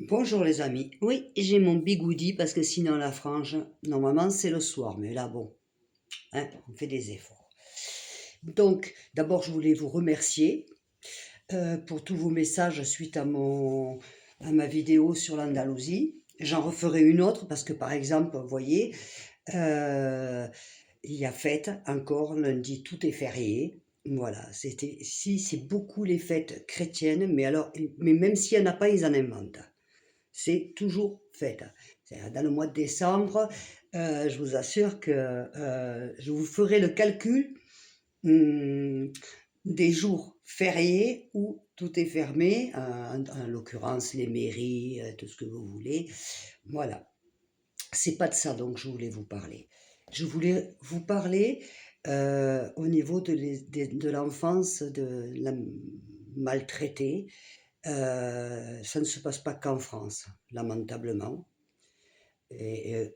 Bonjour les amis. Oui, j'ai mon bigoudi parce que sinon la frange, normalement c'est le soir. Mais là, bon, hein, on fait des efforts. Donc, d'abord, je voulais vous remercier pour tous vos messages suite à ma vidéo sur l'Andalousie. J'en referai une autre parce que, par exemple, vous voyez, euh, il y a fête encore lundi, tout est férié. Voilà, c'est beaucoup les fêtes chrétiennes, mais même s'il n'y en a pas, ils en inventent. C'est toujours fait. Dans le mois de décembre, je vous assure que je vous ferai le calcul hum, des jours fériés où tout est fermé, en l'occurrence les mairies, tout ce que vous voulez. Voilà, c'est pas de ça donc je voulais vous parler. Je voulais vous parler au niveau de l'enfance de la maltraitée. Ça ne se passe pas qu'en France, lamentablement. Et,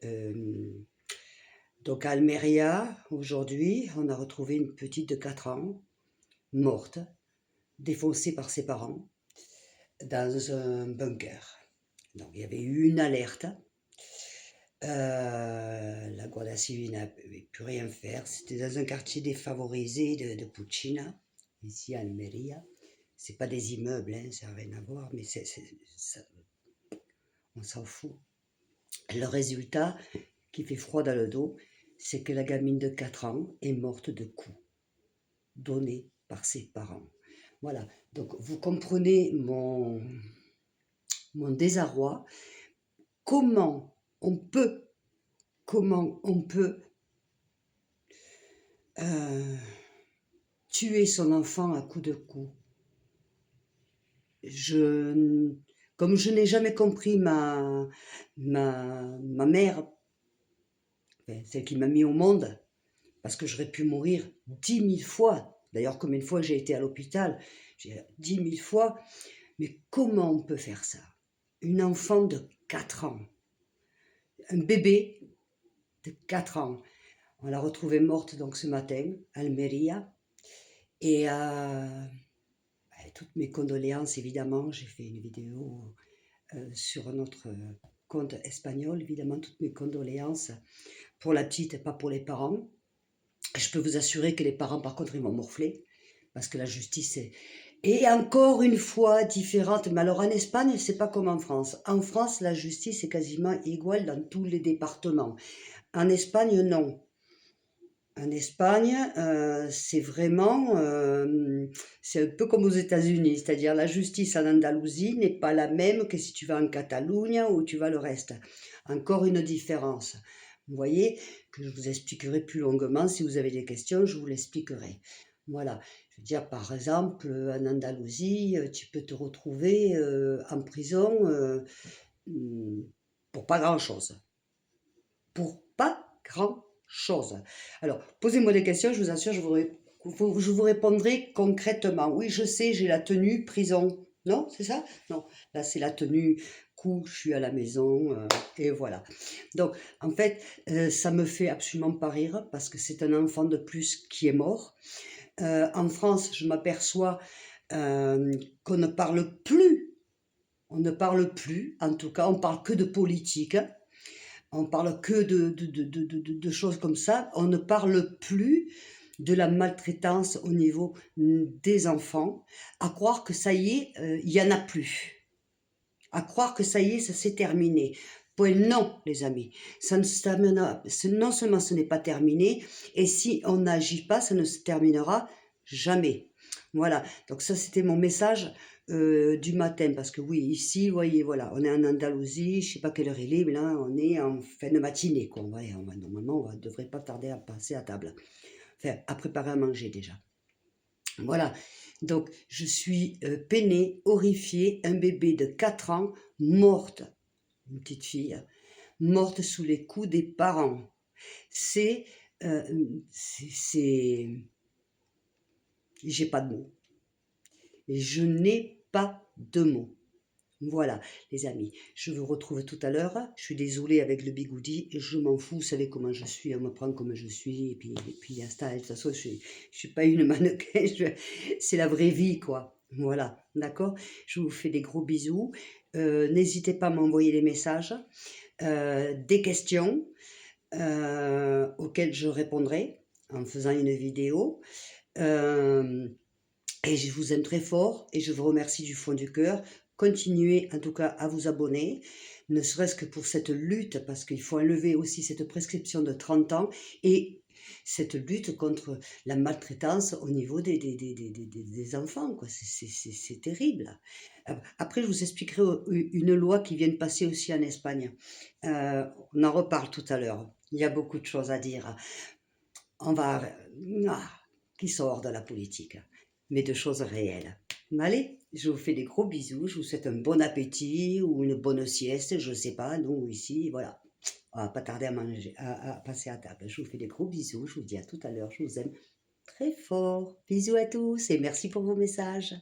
donc à Almeria, aujourd'hui, on a retrouvé une petite de 4 ans, morte, défoncée par ses parents, dans un bunker. Donc il y avait eu une alerte. La Guardia Civile n'avait pu rien faire. C'était dans un quartier défavorisé de Puccina, ici à Almeria. C'est pas des immeubles, hein, ça n'a rien à voir, mais on s'en fout. Le résultat, qui fait froid dans le dos, c'est que la gamine de 4 ans est morte de coups donnés par ses parents. Voilà, donc vous comprenez mon désarroi. Comment on peut, comment on peut euh, tuer son enfant à coups de coups? Comme je n'ai jamais compris ma mère, celle qui m'a mis au monde, parce que j'aurais pu mourir 10 000 fois. D'ailleurs, combien de fois j'ai été à l'hôpital? J'ai 10 000 fois. Mais comment on peut faire ça? Une enfant de 4 ans, un bébé de 4 ans. On l'a retrouvée morte donc ce matin, à Almeria. Et toutes mes condoléances, évidemment. J'ai fait une vidéo sur notre compte espagnol. Évidemment, toutes mes condoléances pour la petite et pas pour les parents. Je peux vous assurer que les parents, par contre, ils vont morfler, parce que la justice est encore une fois différente. Mais alors en Espagne, c'est pas comme en France. En France, la justice est quasiment égale dans tous les départements. En Espagne, non. En Espagne, c'est vraiment, c'est un peu comme aux États-Unis, c'est-à-dire la justice en Andalousie n'est pas la même que si tu vas en Catalogne ou tu vas le reste. Encore une différence. Vous voyez, que je vous expliquerai plus longuement. Si vous avez des questions, je vous l'expliquerai. Voilà. Je veux dire, par exemple, en Andalousie, tu peux te retrouver en prison pour pas grand-chose. Pour pas grand-chose. Alors, posez-moi des questions, je vous assure, je vous répondrai concrètement. Oui, je sais, j'ai la tenue prison. Non, c'est ça? Non, là, c'est la tenue coup, je suis à la maison, et voilà. Donc, en fait, ça me fait absolument pas rire parce que c'est un enfant de plus qui est mort. En France, je m'aperçois qu'on ne parle plus, en tout cas, on parle que de politique. On parle que de choses comme ça. On ne parle plus de la maltraitance au niveau des enfants. À croire que ça y est, il n'y en a plus. À croire que ça y est, ça s'est terminé. Point non, les amis. Non seulement ce n'est pas terminé, et si on n'agit pas, ça ne se terminera jamais. Voilà, donc ça c'était mon message du matin, parce que oui, ici, vous voyez, voilà, on est en Andalousie, je sais pas quelle heure il est, mais là on est en fin de matinée, quoi. Normalement, on ne devrait pas tarder à passer à table, enfin, à préparer à manger déjà. Voilà, donc je suis peinée, horrifiée, un bébé de 4 ans, morte, une petite fille, morte sous les coups des parents. C'est, euh, j'ai pas de mots. Et je n'ai pas de mots. Voilà, les amis, je vous retrouve tout à l'heure. Je suis désolée avec le bigoudi, je m'en fous, vous savez comment je suis, on me prend comme je suis, et puis, de toute façon, je suis pas une mannequin, c'est la vraie vie, quoi. Voilà, d'accord? Je vous fais des gros bisous. N'hésitez pas à m'envoyer des messages, des questions, auxquelles je répondrai en faisant une vidéo. Hem Et je vous aime très fort et je vous remercie du fond du cœur. Continuez en tout cas à vous abonner, ne serait-ce que pour cette lutte, parce qu'il faut enlever aussi cette prescription de 30 ans et cette lutte contre la maltraitance au niveau des enfants, quoi. C'est terrible. Après, je vous expliquerai une loi qui vient de passer aussi en Espagne. On en reparle tout à l'heure. Il y a beaucoup de choses à dire. On va, ah, qui sort de la politique, mais de choses réelles. Allez, je vous fais des gros bisous, je vous souhaite un bon appétit ou une bonne sieste, je sais pas, nous ici, voilà. On va pas tarder à manger, à passer à table. Je vous fais des gros bisous, je vous dis à tout à l'heure, je vous aime très fort. Bisous à tous et merci pour vos messages.